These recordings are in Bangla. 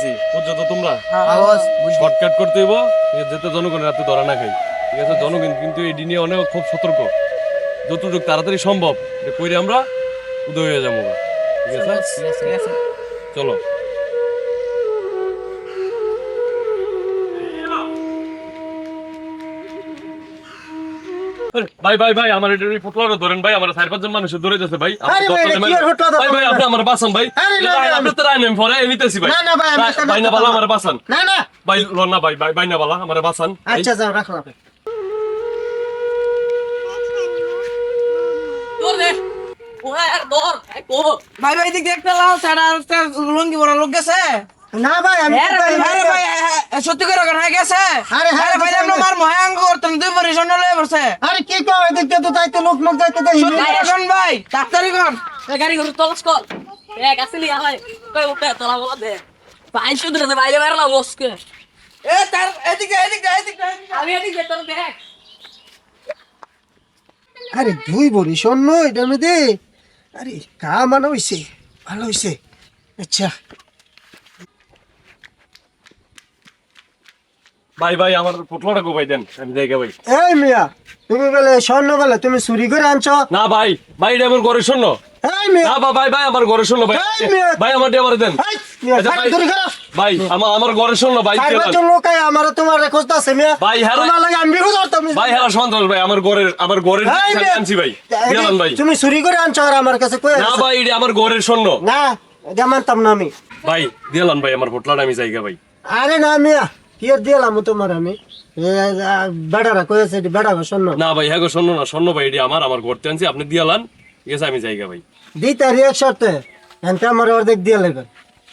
দিতেছি, বুঝছো তো তোমরা? আওয়াজ শর্টকাট করতে হইব, যাতে জনগণের রাতে ধরা না খাই। ঠিক আছে, জনগণ কিন্তু এই নিয়ে অনেক খুব সতর্ক। যতটুকু তাড়াতাড়ি সম্ভব এটা কইরে আমরা উদয় হয়ে যাবো। ঠিক আছে, ঠিক আছে চলো। ভাই ভাই ভাই, আমার এটা ফটোটা ধরেন ভাই, আমার 4-5 জন মানুষ ধরে যাচ্ছে ভাই। আরে ভাই, এটা কি আর ফটো ভাই ভাই, আপনি আমার বাঁচান ভাই। আরে না, না, আপনি তো রাইনেন পরে নিতেছি ভাই। না, না ভাই, আমি তো না, ভাই না বালা আমার বাঁচান। না না ভাই লন না ভাই, ভাই না বালা আমার বাঁচান। আচ্ছা যাও, রাখো আপনি। ভাই ভাই দিক দেখতে লাও সাড়া লঙ্গি বড় লোক গেছে না ভাই, আমি আরে ভাই সত্যি করে কেন হয়ে গেছে আরে হ্যাঁ, আরে ভাই আমরা মার মহাঙ্গ করতাম দুই পরিশন লয়ে বসে আরে কি কও, এদিকে তো যাইতে লোক যাইতে দেই। কোন ভাই ডাক্তারি কোন গাড়ি করে তলস কর এক আসলি হয় কই উঠে তোলা বলা দে ভাই শুধু রে বাইরে বাইরে না বসকে এ তার এদিকে আমি এদিক দে তোর দেখ আরে দুই বড়ি শূন্য এটার মধ্যে। আরে কামানো হইছে, ভালো হইছে। আচ্ছা ভাই ভাই, আমার ফটোটা কোপাই দেন, আমি দেখে ভাই। এই মিয়া, তুমি বলে স্বর্ণ বলে তুমি চুরি করে আনছো? না ভাই, ভাই এটা আমার ঘরে শূন্য। এই মিয়া, না ভাই ভাই, আমার ঘরে শূন্য ভাই। এই মেয়ে। ভাই আমার দিয়ে আমার দেন। এই মিয়া, আচ্ছা, খালি ভাই। ধরে খারাপ। ভাই আমার ঘরে শূন্য ভাই। চার দিয়ে দেন। পাঁচজন লোক আয়, আমারও তোমার খোঁজটা আছে মিয়া। ভাই, হ্যাঁ, তোমার লাগে আমি বিপদ করতাম। ভাই হ্যাঁ সন্ত্রাস ভাই, আমার ঘরের এই মিয়া, আনছি ভাই। এই দিয়ে দেন ভাই। তুমি চুরি করে আনছো আর আমার কাছে কই না আনছো? ভাই, এটা আমার ঘরের শূন্য। না, এটা মানতাম না আমি। ভাই দিলাম ভাই, আমার ফটোটা আমি জায়গা ভাই। আরে না মিয়া, কি আর দিলাম তোমার আমি? বেড়ারা কই আছে, বেড়া শূন্য। না ভাই, হ্যাঁ গো শূন্য না, শূন্য ভাই, এটা আমার ঘরতে আনছি, আপনি দিয়ালান। ঠিক আছে, আমি জায়গা ভাই। দিতে রিয়েক শর্তে এনতে আমার অর্ধেক দিয়ে লাগবে,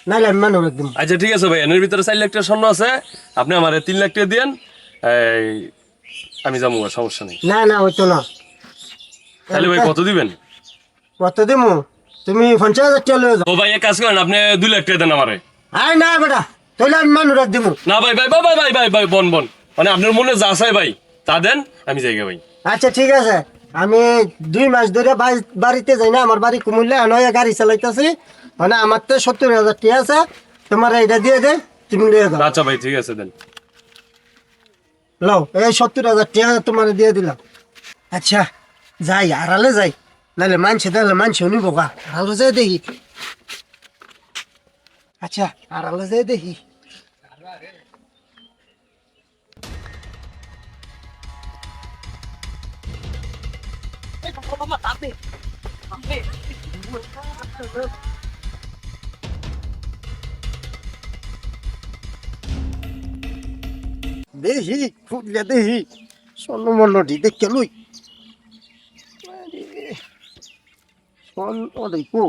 নাইলে আমি মানুষ একদম। আচ্ছা ঠিক আছে ভাই, এর ভিতরে 4 লাখ টাকা স্বর্ণ আছে, আপনি আমার 3 লাখ টাকা দেন। আমি যাবো, সমস্যা নেই। না না, ওই তো না। তাহলে ভাই কত দিবেন? কত দিমু? তুমি 50,000 টাকা লয়ে যাও। ও ভাই এক কাজ করেন, আপনি 2 লাখ টাকা দেন আমারে। আয় না বেটা, তাহলে আমি মানুষ রাখ দিমু। না ভাই ভাই ভাই ভাই ভাই ভাই বন মানে আপনার মনে যা চাই ভাই তা দেন, আমি জায়গা ভাই। আচ্ছা ঠিক আছে, আমি 2 মাস ধরে বাড়িতে যাই না, আমার বাড়ি কুমিল্লা, নয়া গাড়ি চালাইতেছি। মানে আমার তো 70,000 টাকা আছে, তোমার এটা দিয়ে দে, তুমি নিয়ে যাও। আচ্ছা ভাই ঠিক আছে দেন। লও, এই 70,000 টাকা তোমার দিয়ে দিলাম। আচ্ছা যাই, আড়ালে যাই, নাহলে মানছে তাহলে মানছে নিব গা। আড়ালে যাই দেখি। আচ্ছা আড়ালে যাই দেখি। আপনি আপনি দেখি ফুটলে দেখি, স্বর্ণ মন্ডটি দেখে লই। স্বর্ণ দেখো,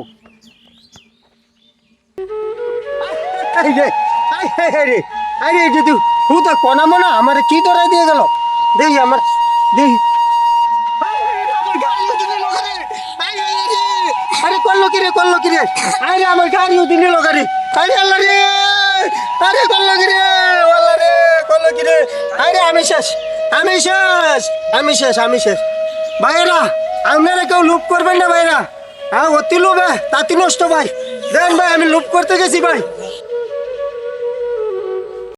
যদি হুদা কনা মনা আমার কি ধরে দিয়ে গেল, দেখি আমার দেখি। আরে করলো কি রে, আরে আমার গাড়িও দিন গাড়ি। আরে আল্লাহ রে, আরে করলো কি রে, আল্লাহ রে, করলো কি রে। আরে আমি শেষ। ভাইরা আপনারা কেউ লুপ করবেন না ভাইরা, হ্যাঁ অতি লোভে তাঁতি নষ্ট ভাই। দেন ভাই, আমি লুপ করতে গেছি ভাই।